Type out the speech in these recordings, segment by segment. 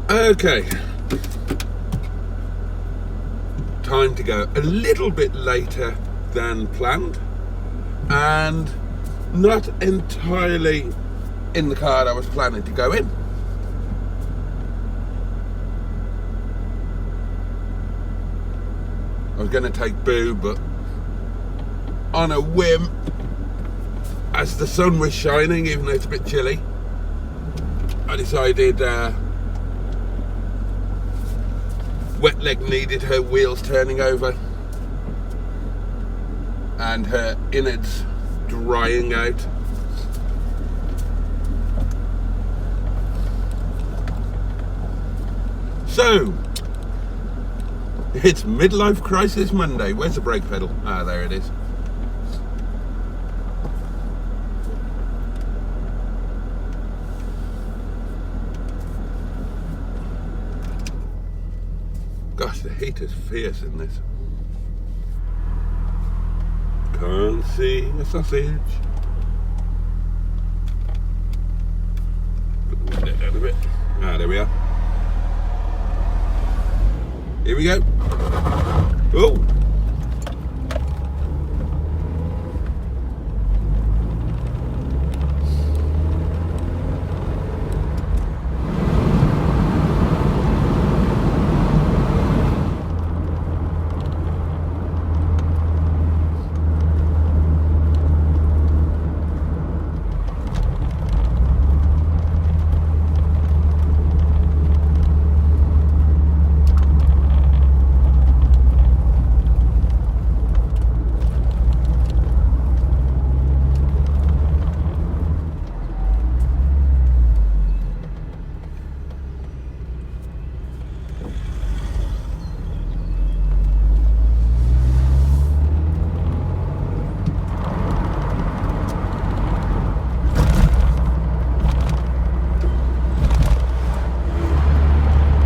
Okay. Time to go a little bit later than planned, and not entirely in the car I was planning to go in. I was going to take Boo, but on a whim, as the sun was shining, even though it's a bit chilly, I decided Wetleg needed her wheels turning over and her innards drying out. So, it's midlife crisis Monday. Where's the brake pedal? Ah, there it is. Gosh, the heat is fierce in this. Can't see a sausage. Put the window down a bit. Ah, there we are. Here we go. Oh!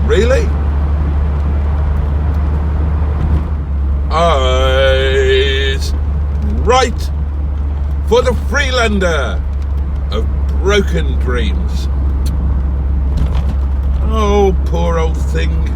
Really? Eyes right for the Freelander of broken dreams. Oh, poor old thing.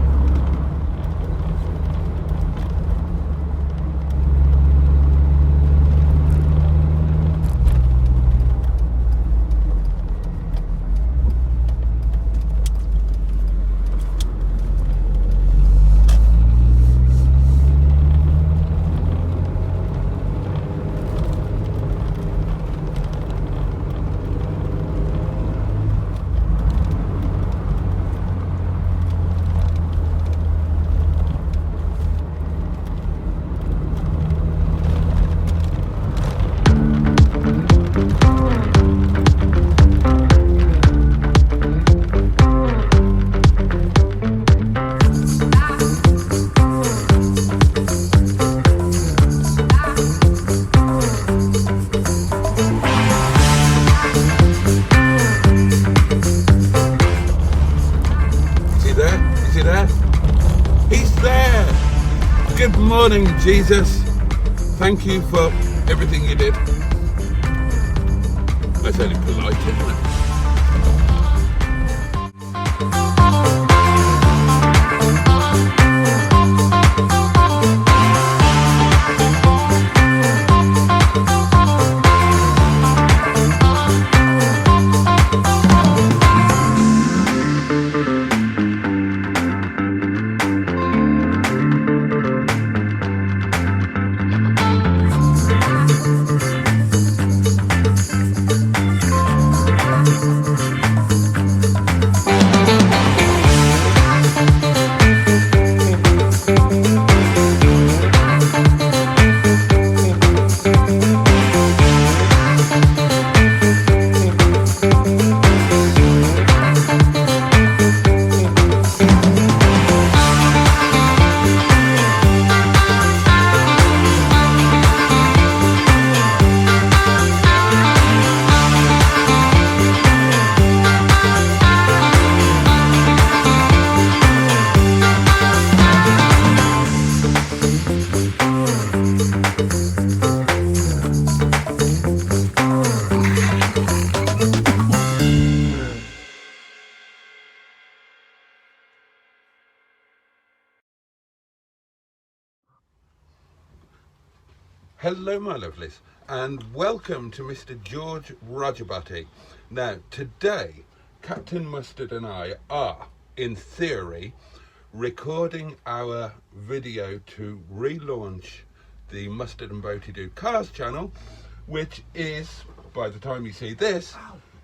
Good morning, Jesus. Thank you for everything you did. That's only polite, isn't it? Hello my lovelies, and welcome to Mr. George Rogerbotty. Now today Captain Mustard and I are, in theory, recording our video to relaunch the Mustard and Boaty Do Cars channel, which is, by the time you see this,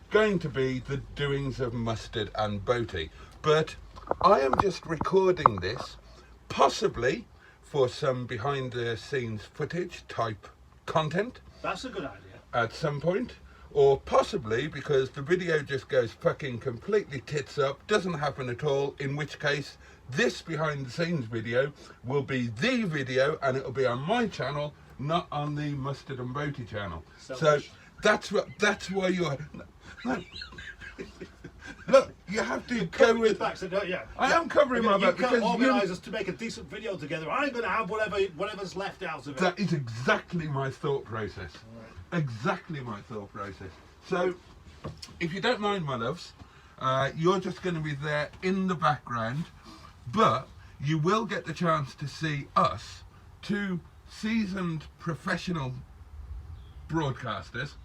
going to be the doings of Mustard and Boaty. But I am just recording this, possibly for some behind the scenes footage type content. That's a good idea. At some point, or possibly because the video just goes fucking completely tits up, doesn't happen at all, in which case this behind the scenes video will be the video and it'll be on my channel, not on the Mustard and Boaty channel. So that's why you're look, you have to go with back, so don't, yeah. I am covering my back because you can't organise us to make a decent video together. I'm going to have whatever's left out of it. That is exactly my thought process. Right. Exactly my thought process. So, if you don't mind, my loves, you're just going to be there in the background, but you will get the chance to see us, two seasoned professional broadcasters,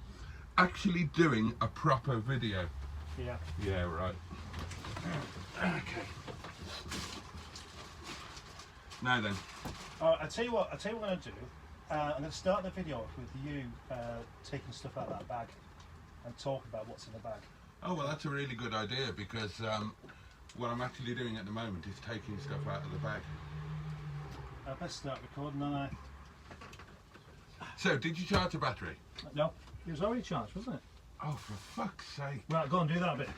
actually doing a proper video. Yeah. Yeah, right. Okay. Now then. I tell you what I'm going to do. I'm going to start the video off with you taking stuff out of that bag and talk about what's in the bag. Oh, well, that's a really good idea because what I'm actually doing at the moment is taking stuff out of the bag. I best start recording, don't I? So, did you charge the battery? No, it was already charged, wasn't it? Oh, for fuck's sake. Right, go and do that bit.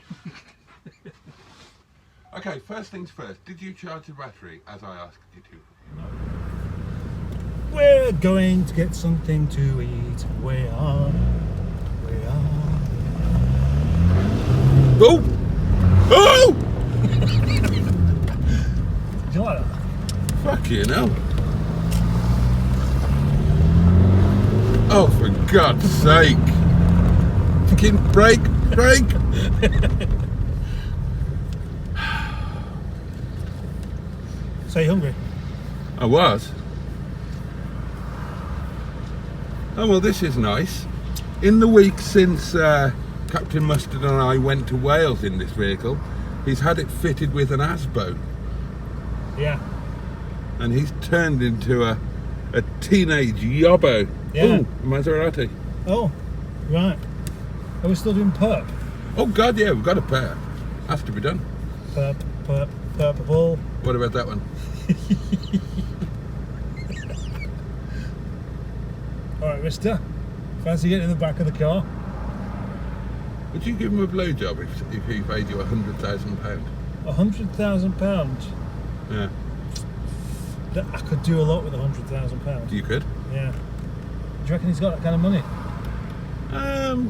Okay, first things first. Did you charge the battery as I asked you to? No. We're going to get something to eat. We are. Oh! Oh! Did you like that? Fucking hell. Oh, for God's sake. Fucking break. So you hungry? I was. Oh, well, this is nice. In the week since Captain Mustard and I went to Wales in this vehicle, he's had it fitted with an asbo. Yeah. And he's turned into a teenage yobbo. Yeah. Ooh, Maserati. Oh, right. Are we still doing perp? Oh, God, yeah, we've got a pair. Has to be done. Purple. What about that one? Alright, mister. Fancy getting in the back of the car? Would you give him a blowjob if he paid you £100,000? £100,000? Yeah. I could do a lot with £100,000. You could? Yeah. Do you reckon he's got that kind of money?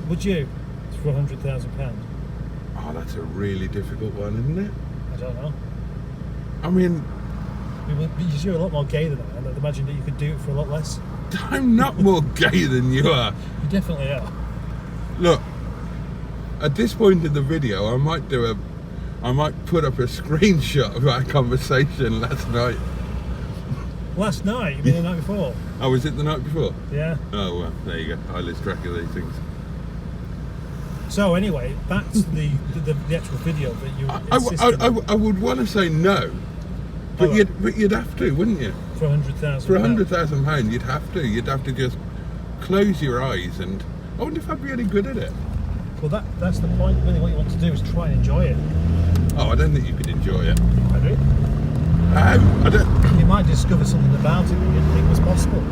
Would you? For £100,000? Oh, that's a really difficult one, isn't it? I don't know. I mean, you're a lot more gay than I am. I'd imagine that you could do it for a lot less. I'm not more gay than you are. You definitely are. Look, at this point in the video, I might put up a screenshot of our conversation last night. Last night? You mean the night before? Oh, was it the night before? Yeah. Oh, well, there you go. I lose track of these things. So anyway, back to the actual video that you I would want to say no, but you'd have to, wouldn't you? For £100,000. For £100,000, you'd have to. You'd have to just close your eyes, and I wonder if I'd be any good at it. Well, that's the point. Really, what you want to do is try and enjoy it. Oh, I don't think you could enjoy it. I do. I don't. You might discover something about it that you didn't think was possible.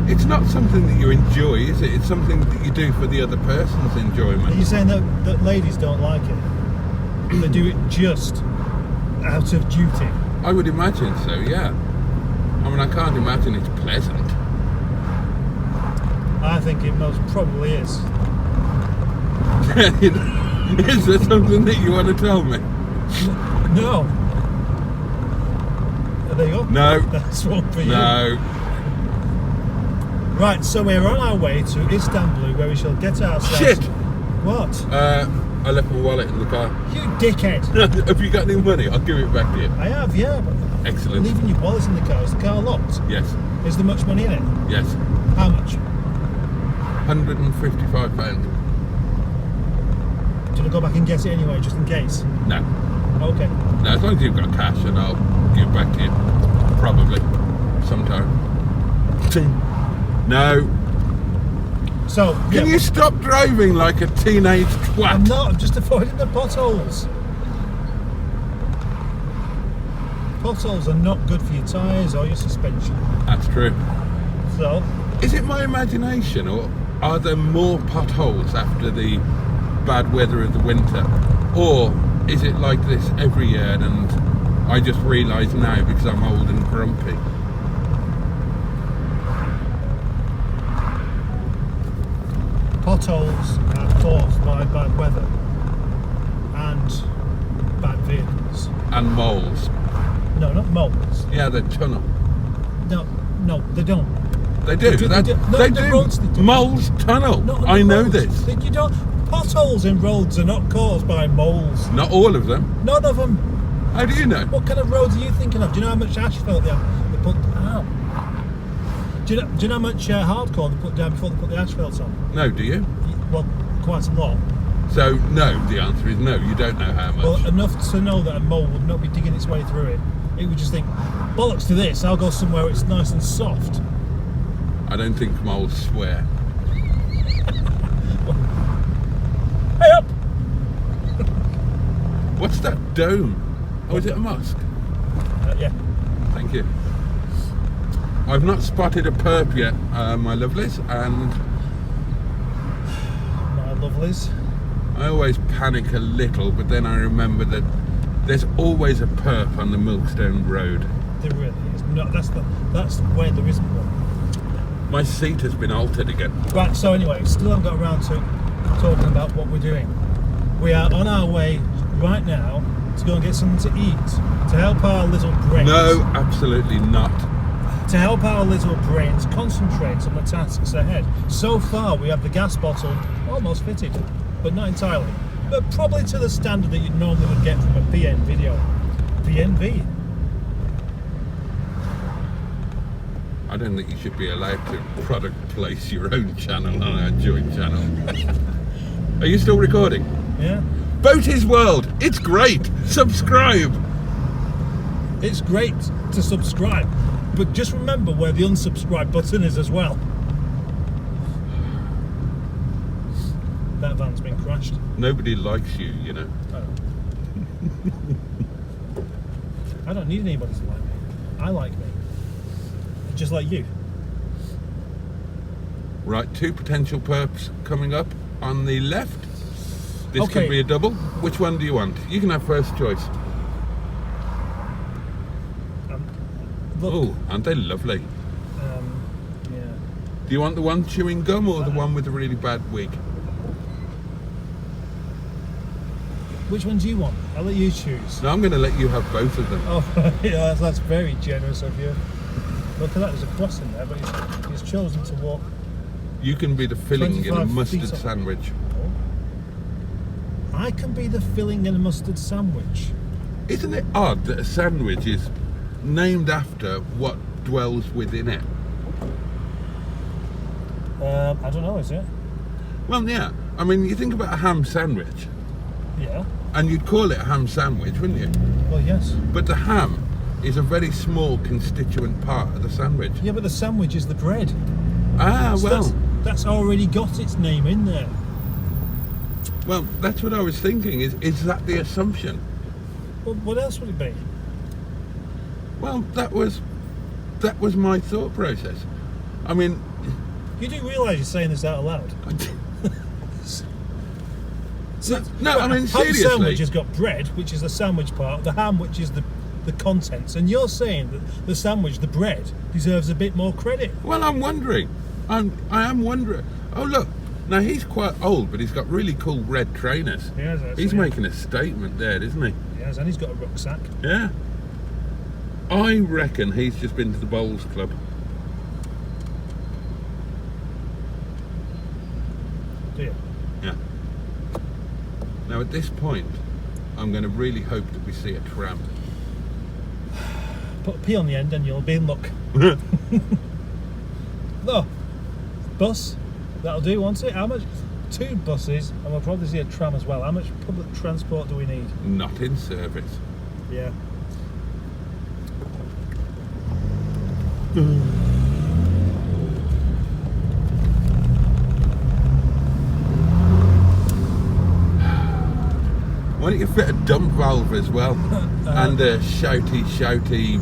It's not something that you enjoy, is it? It's something that you do for the other person's enjoyment. Are you saying that ladies don't like it? They do it just out of duty? I would imagine so, yeah. I mean, I can't imagine it's pleasant. I think it most probably is. Is there something that you want to tell me? No. There you go. No. That's one for you. No. Right, so we're on our way to Istanbul, where we shall get ourselves... Shit! What? I left my wallet in the car. You dickhead. Have you got any money? I'll give it back to you. I have, yeah. But Excellent. leaving your wallet in the car. Is the car locked? Yes. Is there much money in it? Yes. How much? £155. Do you want to go back and get it anyway, just in case? No. Okay. No, as long as you've got cash, and I'll give it back to you. Probably. Sometime. No. So, Can you stop driving like a teenage twat? I'm not, I'm just avoiding the potholes. Potholes are not good for your tyres or your suspension. That's true. So, Is it my imagination, or are there more potholes after the bad weather of the winter? Or is it like this every year and I just realise now because I'm old and grumpy? potholes are caused by bad weather and bad vehicles. And moles. No, not moles. Yeah, the tunnel. No, they don't. They do. They do. No, They the do. roads they do. Moles tunnel. Not on I the know roads. this. You don't. Potholes in roads are not caused by moles. Not all of them. None of them. How do you know? What kind of roads are you thinking of? Do you know how much asphalt they put out? Do you know how much hardcore they put down before they put the asphalt on? No, do you? Well, quite a lot. So, no, the answer is no, you don't know how much. Well, enough to know that a mole would not be digging its way through it. It would just think, bollocks to this, I'll go somewhere where it's nice and soft. I don't think moles swear. Hey up! What's that dome? Oh, is it a mosque? Yeah. Thank you. I've not spotted a perp yet, my lovelies, and My lovelies. I always panic a little, but then I remember that there's always a perp on the Milkstone Road. There really is. No, that's where there isn't one. My seat has been altered again. Right, so anyway, still haven't got around to talking about what we're doing. We are on our way right now to go and get something to eat, to help our little brains. No, absolutely not. To help our little brains concentrate on the tasks ahead. So far, we have the gas bottle almost fitted, but not entirely. But probably to the standard that you normally would get from a PN video. PNV. I don't think you should be allowed to product place your own channel on our joint channel. Are you still recording? Yeah. Boaty's World, it's great. Subscribe. It's great to subscribe, but just remember where the unsubscribe button is as well. That van's been crashed. Nobody likes you, you know. I don't need anybody to like me. I like me. Just like you. Right, 2 potential perps coming up on the left. This Okay. could be a double. Which one do you want? You can have first choice. Look, Oh, aren't they lovely? yeah. Do you want the one chewing gum or the one with a really bad wig? Which one do you want? I'll let you choose. No, I'm going to let you have both of them. Oh, yeah, that's very generous of you. Look at that, there's a crossing there, but he's chosen to walk. You can be the filling in a 25 mustard feet up. sandwich. I can be the filling in a mustard sandwich. Isn't it odd that a sandwich is named after what dwells within it? I don't know, is it? Well, yeah. I mean, you think about a ham sandwich, Yeah. and you'd call it a ham sandwich, wouldn't you? Well, yes. But the ham is a very small constituent part of the sandwich. Yeah, but the sandwich is the bread. Ah, So well. that's already got its name in there. Well, that's what I was thinking. Is that the assumption? Well, what else would it be? Well, that was my thought process. I mean, You do realise you're saying this out loud? no, I mean, Ham seriously. sandwich has got bread, which is the sandwich part, the ham, which is the contents, and you're saying that the sandwich, the bread, deserves a bit more credit. Well, I'm wondering. I am wondering. Oh, look. Now, he's quite old, but he's got really cool red trainers. He has, actually, He's yeah. making a statement there, isn't he? Yes, and he's got a rucksack. Yeah. I reckon he's just been to the bowls club. Do you? Yeah. Now, this point, I'm going to really hope that we see a tram. Put a P on the end and you'll be in luck. No. Bus. That'll do, won't it? How much? 2 buses, and we'll probably see a tram as well. How much public transport do we need? Not in service. Yeah. Why don't you fit a dump valve as well? And a shouty,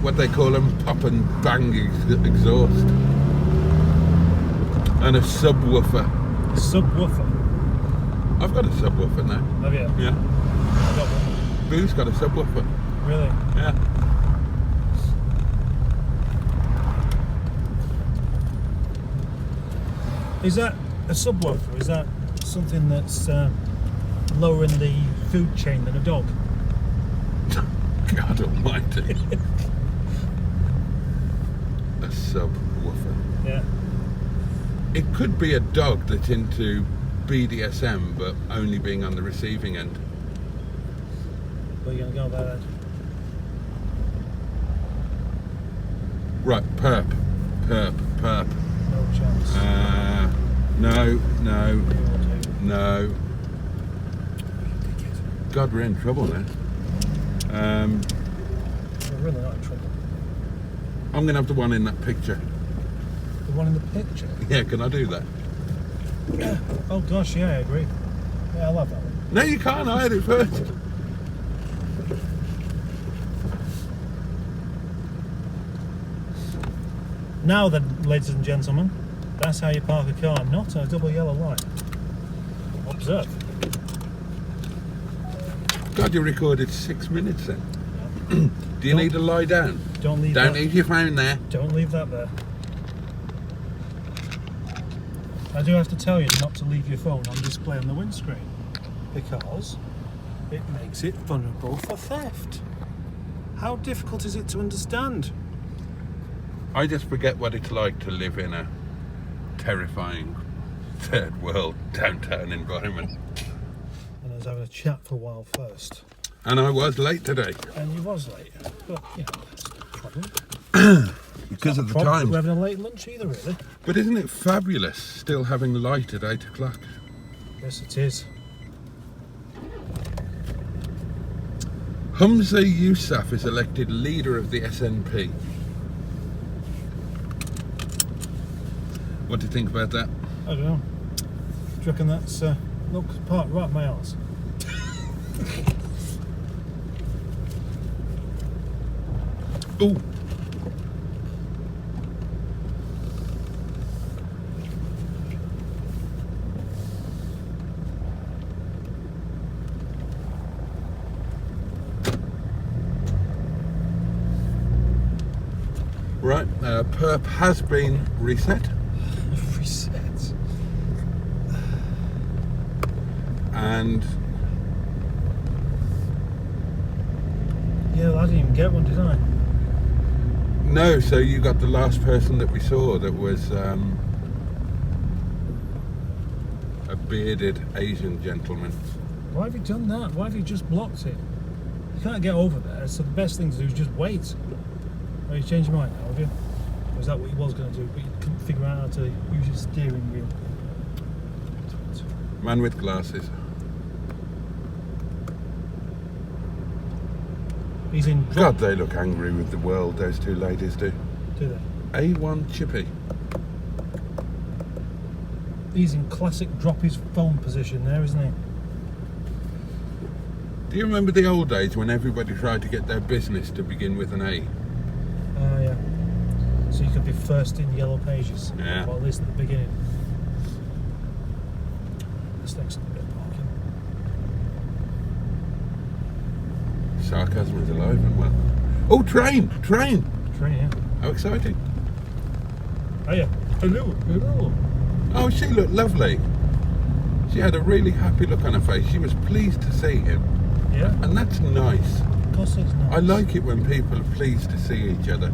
what they call them, pop and bang exhaust. And a subwoofer. Subwoofer? I've got a subwoofer now. Have you? Yeah. I got one. Boo's got a subwoofer. Really? Yeah. Is that a subwoofer? Is that something that's lower in the food chain than a dog? God almighty. A subwoofer. Yeah. It could be a dog that's into BDSM, but only being on the receiving end. Where are you going to go about that? Right, perp. No chance. No. God, we're in trouble now. We're really not in trouble. I'm going to have the one in that picture. The one in the picture? Yeah, can I do that? Oh gosh, yeah, I agree. Yeah, I love that one. No, you can't. I had it first. Now then, ladies and gentlemen, that's how you park a car, not a double yellow light. Observe. God, you recorded 6 minutes then. Yeah. Do you need to lie down? Don't leave Don't that. leave your phone there. Don't leave that there. I do have to tell you not to leave your phone on display on the windscreen because it makes it vulnerable for theft. How difficult is it to understand? I just forget what it's like to live in a terrifying third world downtown environment. And I was having a chat for a while first. And I was late today. And you was late. But, you know, that's no problem. Because of the We're time. having a late lunch either, really. But isn't it fabulous still having light at 8 o'clock? Yes, it is. Humza Yousaf is elected leader of the SNP. What do you think about that? I don't know. Do you reckon that's look part right up my arse? Ooh. Right, perp has been reset. Reset. And Yeah, I didn't even get one, did I? no, so you got the last person that we saw that was a bearded Asian gentleman. Why have you done that? Why have you just blocked it? You can't get over there, so the best thing to do is just wait. Oh, you changed your mind now, have you? Or is that what you was going to do, but you couldn't figure out how to use your steering wheel? Man with glasses. He's in God, they look angry with the world, those two ladies do. Do they? A1 Chippy. He's in classic drop his phone position there, isn't he? Do you remember the old days when everybody tried to get their business to begin with an A? Oh, yeah. So you could be first in Yellow Pages. Yeah. Or at least at the beginning. This thing's a bit of parking. Sarcasm is alive and well. Oh, train! Train! Train, yeah. How exciting. Oh, yeah. Hello. Oh, she looked lovely. She had a really happy look on her face. She was pleased to see him. Yeah. And that's nice. Of course it's nice. I like it when people are pleased to see each other.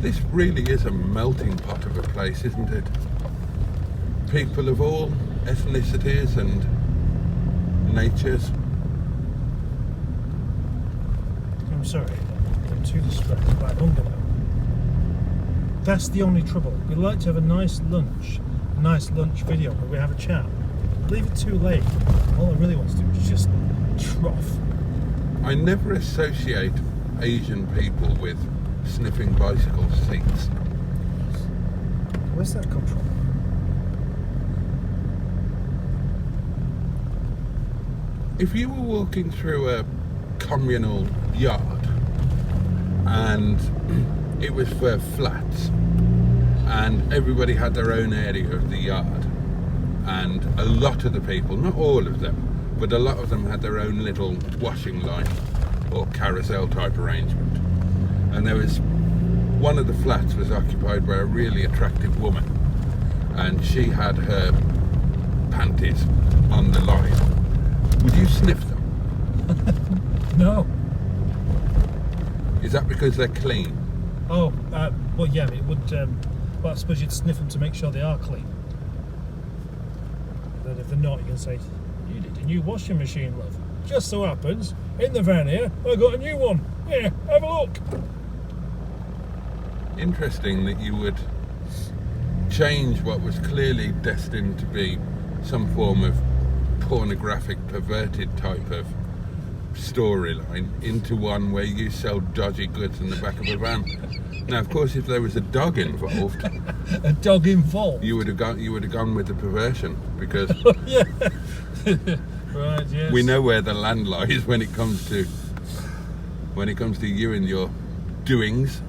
This really is a melting pot of a place, isn't it? People of all ethnicities and natures. I'm sorry, I'm too distracted by hunger now. That's the only trouble. We'd like to have a nice lunch video where we have a chat. Leave it too late. All I really want to do is just trough. I never associate Asian people with sniffing bicycle seats. Where's that come from? If you were walking through a communal yard and it was for flats and everybody had their own area of the yard, and a lot of the people, not all of them, but a lot of them had their own little washing line or carousel type arrangement, and there was one of the flats was occupied by a really attractive woman, and she had her panties on the line. Would you sniff them? No. Is that because they're clean? Oh, well, yeah, it would. Well, I suppose you'd sniff them to make sure they are clean. But if they're not, you can say, "You need a new washing machine, love. Just so happens, in the van here, I got a new one. Here, have a look." Interesting that you would change what was clearly destined to be some form of pornographic, perverted type of storyline into one where you sell dodgy goods in the back of a van. Now, of course, if there was a dog involved, A dog involved. you would have gone with the perversion, because Yeah. Right. Yes. we know where the land lies when it comes to you and your doings.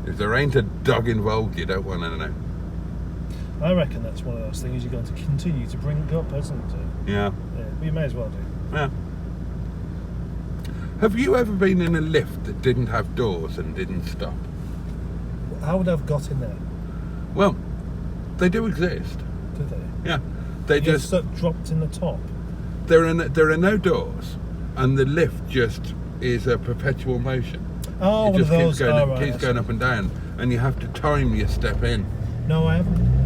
If there ain't a dog involved, you don't want to know. I reckon that's one of those things you're going to continue to bring up, isn't it? Yeah. Yeah. But you may as well do. Yeah. Have you ever been in a lift that didn't have doors and didn't stop? How would I have got in there? Well, they do exist. Do they? Yeah. They You just sort of dropped in the top. there are no doors, and the lift just is a perpetual motion. Oh, It one of just those. keeps going up and down, and you have to time your step in. No, I haven't.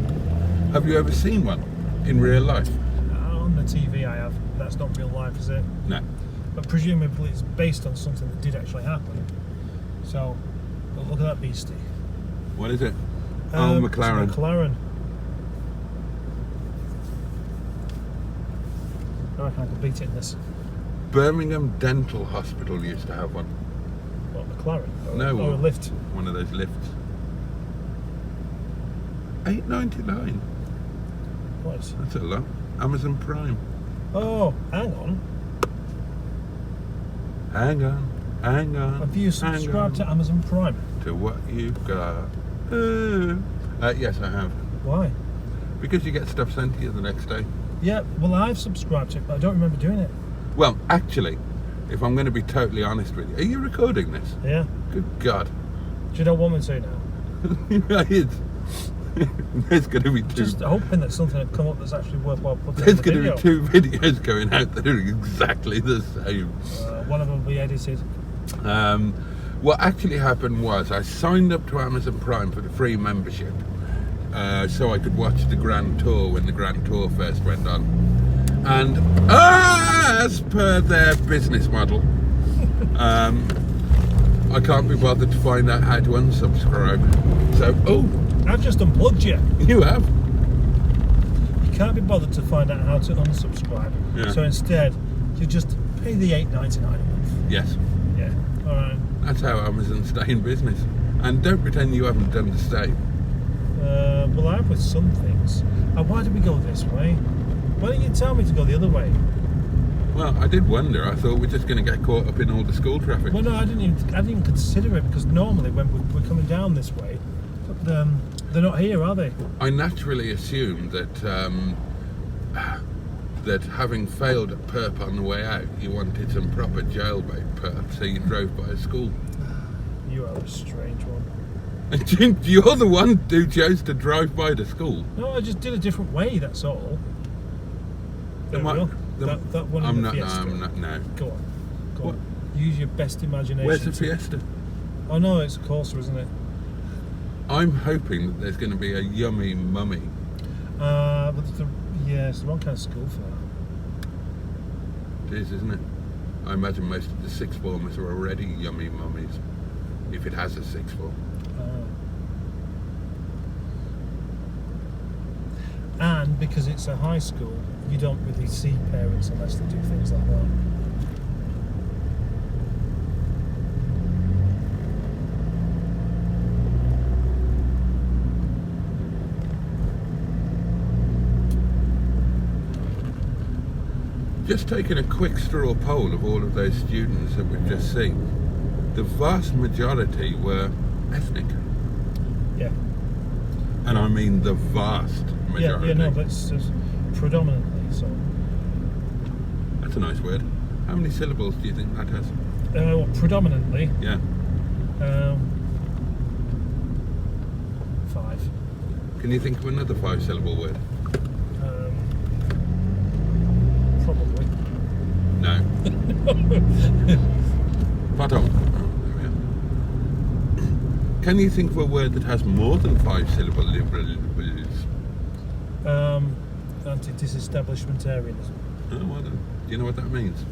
Have you ever seen one in real life? On the TV, I have. That's not real life, is it? No. But presumably it's based on something that did actually happen. So, but look at that beastie. What is it? It's McLaren. a McLaren. I reckon I could beat it in this. Birmingham Dental Hospital used to have one. What, McLaren? No. Or a lift. One of those lifts. $8.99. What? That's a lot. Amazon Prime. Oh, hang on. Hang on. Have you subscribed to Amazon Prime? To what you've got. Yes, I have. Why? Because you get stuff sent to you the next day. Yeah, well, I've subscribed to it, but I don't remember doing it. Well, actually, if I'm going to be totally honest with you, are you recording this? Yeah. Good God. Do you not want me to now? There's going to be two. Just hoping that something had come up that's actually worthwhile putting There's in the going video. to be two videos going out that are exactly the same. One of them will be edited. What actually happened was I signed up to Amazon Prime for the free membership, so I could watch the Grand Tour when the Grand Tour first went on. And as per their business model, I can't be bothered to find out how to unsubscribe. So, I've just unplugged you. you have? You can't be bothered to find out how to unsubscribe. Yeah. So instead, you just pay the $8.99 a month. Yes. Yeah. All right. That's how Amazon stay in business. And don't pretend you haven't done the same. Well, I have with some things. Why did we go this way? Why didn't you tell me to go the other way? Well, I did wonder. I thought we're just going to get caught up in all the school traffic. Well, no, I didn't even consider it, because normally when we're coming down this way, they're not here, are they? I naturally assumed that that having failed at perp on the way out, you wanted some proper jailbait perp, so you drove by a school. You are a strange one. And you're the one who chose to drive by the school. No, I just did a different way, that's all. There we go. That one in the Fiesta. I'm not, no. Go on. Use your best imagination. Where's the Fiesta? Oh no, it's a Corsa, isn't it? I'm hoping that there's going to be a yummy mummy. But Yeah, it's the wrong kind of school for that. It is, isn't it? I imagine most of the sixth formers are already yummy mummies, if it has a sixth form. And because it's a high school, you don't really see parents unless they do things like that. Just taking a quick straw poll of all of those students that we've just seen, the vast majority were ethnic. Yeah. And I mean the vast majority. Yeah, no, that's just predominantly, so. That's a nice word. How many syllables do you think that has? Well, predominantly. Yeah. 5. Can you think of another 5-syllable word? Probably. No. Pardon. Oh, there we are. Can you think of a word that has more than 5 syllables? Anti-disestablishmentarianism. Oh, well done. Do you know what that means?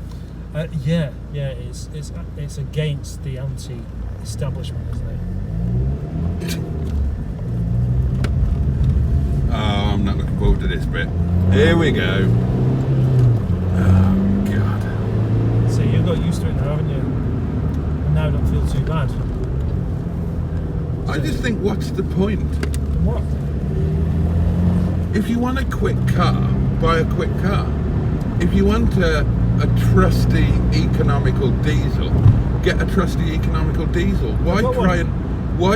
Yeah, it's against the anti-establishment, isn't it? Oh, I'm not looking forward to this bit. Here we go. Oh, God. So you've got used to it now, haven't you? And now don't feel too bad. I just think, what's the point? What? If you want a quick car, buy a quick car. If you want a trusty economical diesel, get a trusty economical diesel. Why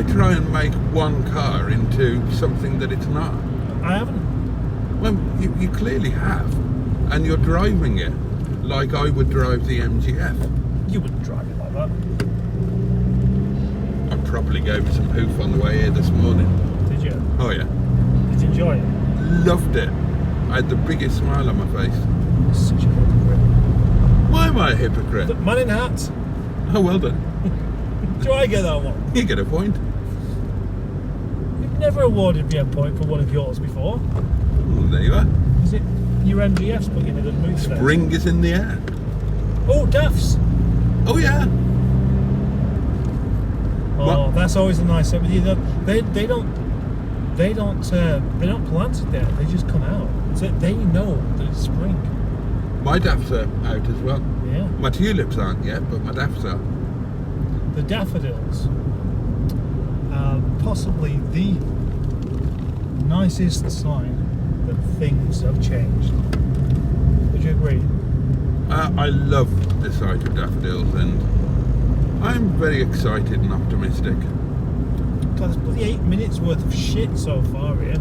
try and make one car into something that it's not? I haven't. Well, you clearly have, and you're driving it like I would drive the MGF. You wouldn't drive it like that. I probably gave it some hoof on the way here this morning. Did you? Oh yeah. Did you enjoy it? Loved it. I had the biggest smile on my face. Such a hypocrite. Why am I a hypocrite? Man in hat. Oh, well done. Do I get that one? You get a point. You've never awarded me a point for one of yours before. Oh, there you are. Is it your MGF's put you in a good mood today? Spring is in the air. Oh, Daffs. Oh yeah. Oh, What? that's always a nice thing. They don't plant it there. They just come out. So they know that it's spring. My daffs are out as well. Yeah. My tulips aren't yet, but my daffs are. The daffodils are possibly the nicest sign that things have changed. Would you agree? I love the sight of daffodils, and I'm very excited and optimistic. God, there's bloody 8 minutes worth of shit so far here.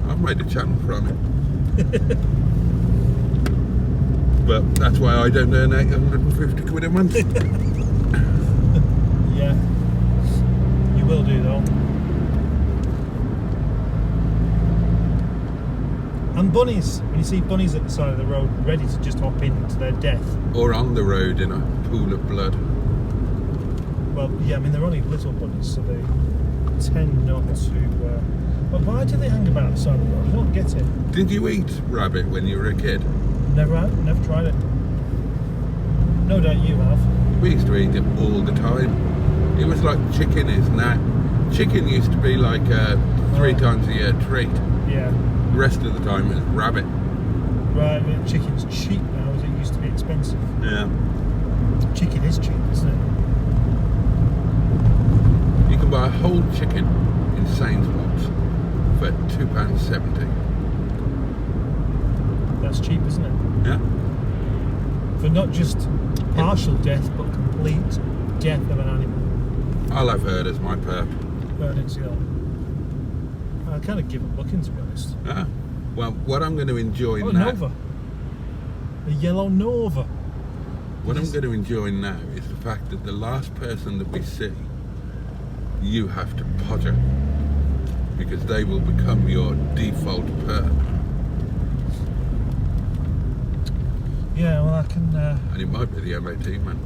I've made a channel from it. But that's why I don't earn 850 quid a month. Yeah. You will do though. And bunnies. When you see bunnies at the side of the road ready to just hop in to their death. Or on the road in a pool of blood. Well, yeah, I mean, they're only little bunnies, so they tend not to... But why do they hang about the side of the road? I don't get it. Did you eat rabbit when you were a kid? Never tried it. No doubt you have. We used to eat it all the time. It was like chicken is now. Chicken used to be like a 3 times a year treat. Yeah. The rest of the time it was rabbit. Right, I mean, chicken's cheap now, as it used to be expensive. Yeah. Chicken is cheap, isn't it? You can buy a whole chicken in Sainsbury's for £2.70. That's cheap, isn't it? Yeah. For not just partial death, but complete death of an animal. I'll have heard as my perp. Burdens, I kind of give up looking, to be honest. Ah. Well, what I'm going to enjoy Oh, now. Nova. A yellow Nova. What I'm going to enjoy now is the fact that the last person that we see, you have to podger, because they will become your default perp. Yeah, well, I can... And it might be the MOT man.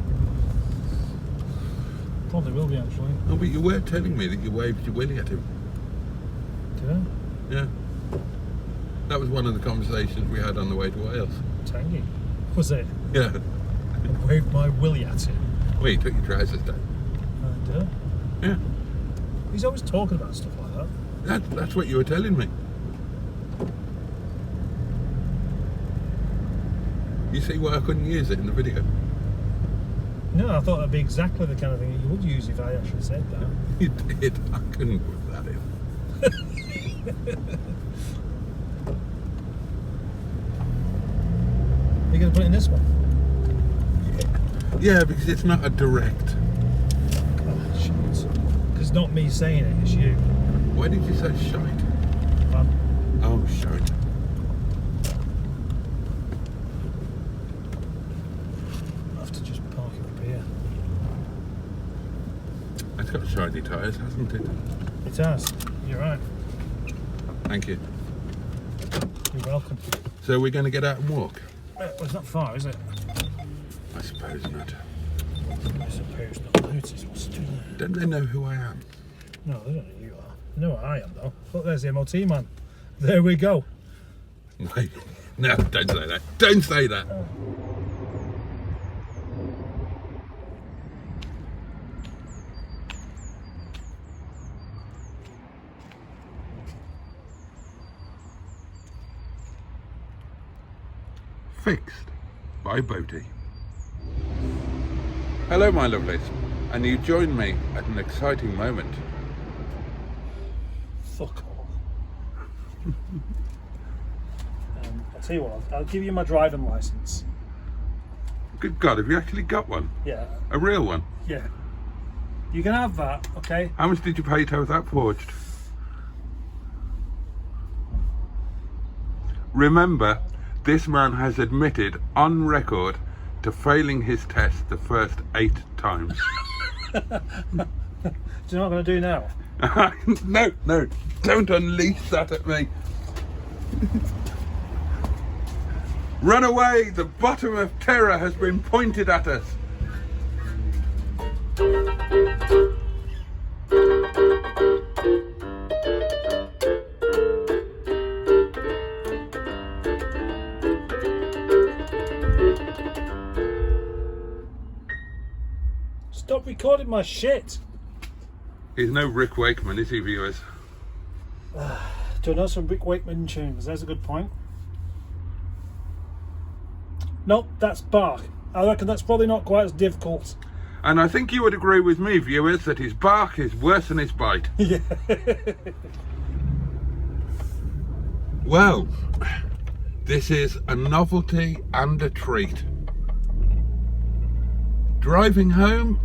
Probably will be, actually. Oh, but you were telling me that you waved your willy at him. Did I? Yeah. That was one of the conversations we had on the way to Wales. Tangy. Was it? Yeah. I waved my willy at him. Well, you took your trousers down. I do. Yeah. He's always talking about stuff like that. That's what you were telling me. You see why I couldn't use it in the video? No, I thought that'd be exactly the kind of thing that you would use if I actually said that. You did. I couldn't put that in. You're going to put it in this one? Yeah, because it's not a direct. Oh, shit. Because it's not me saying it, it's you. Why did you say shite? Oh, shite. I'll have to just park it up here. It's got shiny tyres, hasn't it? It has. You're right. Thank you. You're welcome. So we're going to get out and walk? Well, it's not far, is it? I suppose not. I suppose not. Notice what's doing there. Don't they know who I am? No, they don't know who you are. They know what I am, though. Look, there's the MOT man. There we go. Wait. No, don't say that. Don't say that. Fixed by Boaty. Hello, my lovelies, and you join me at an exciting moment. Fuck all. I'll tell you what, I'll give you my driving licence. Good God, have you actually got one? Yeah. A real one? Yeah. You can have that, okay? How much did you pay to have that forged? Remember, this man has admitted on record to failing his test the first 8 times. Do you know what I'm going to do now? No, don't unleash that at me. Run away, the bottom of terror has been pointed at us. Stop recording my shit. He's no Rick Wakeman, is he, viewers? Do you know some Rick Wakeman tunes? There's a good point. Nope, that's bark. I reckon that's probably not quite as difficult. And I think you would agree with me, viewers, that his bark is worse than his bite. Yeah. Well, this is a novelty and a treat. Driving home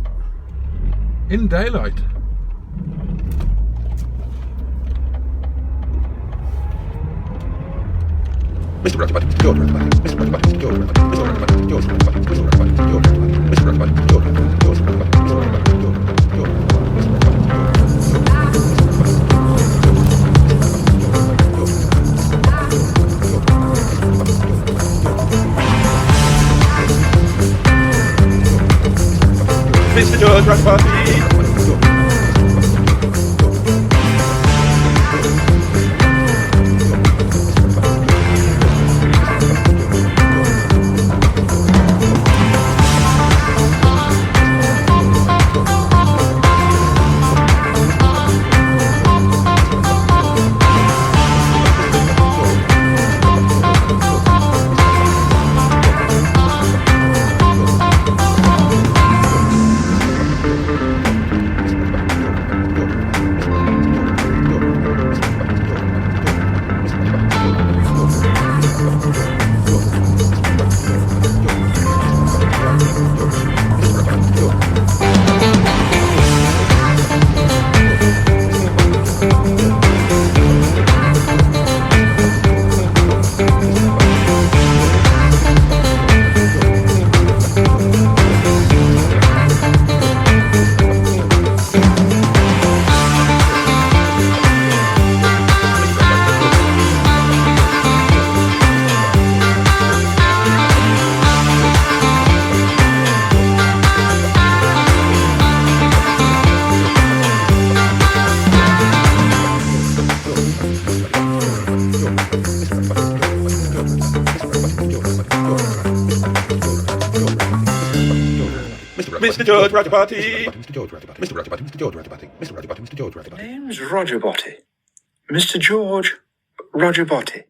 in daylight. Mr. Rockabody, George Rockabody, Mr. Rockabody, George Rockabody, Mr. Rockabody, George Rockabody, Mr. Rockabody, George Rockabody, Mr. Rockabody, George Rockabody, George Rockabody, George Rockabody, George Rockabody, George Rockabody, Mr. George Rockabody. Mr. George Rajabati. Mr. George Rajabati. Mr. Rajabati. Mr. George Rajabati. Mr. Rajabati. Mr. George Rajabati. Name's Roger Boaty. Mr. George Roger Boaty.